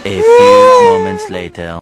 A few moments later.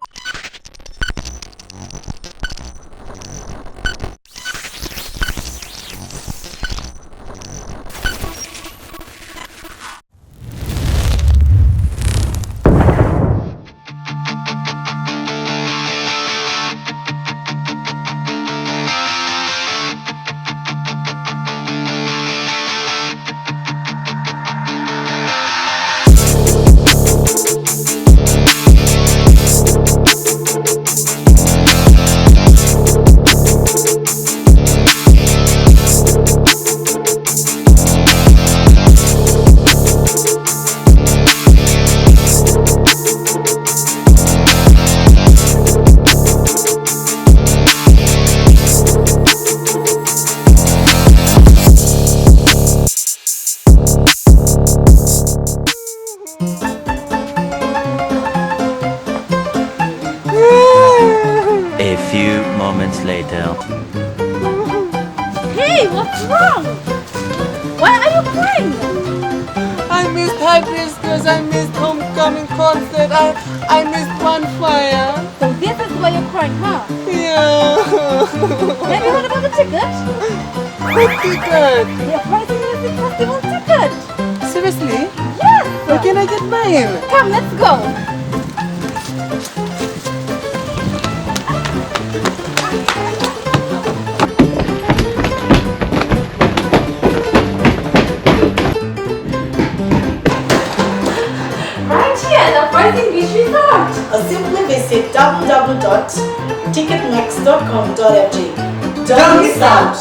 A few moments later. Hey, what's wrong? Why are you crying? I missed hibiscus, I missed homecoming concert, I missed bonfire. So this is why you're crying, huh? Yeah. Have you heard about the ticket? What ticket? The Uprising Music Festival ticket. Seriously? Yes. Where can I get mine? Come, let's go. Right here at Uprising Beach Resort. Or simply visit www.ticketmax.com.fg. Don't miss out!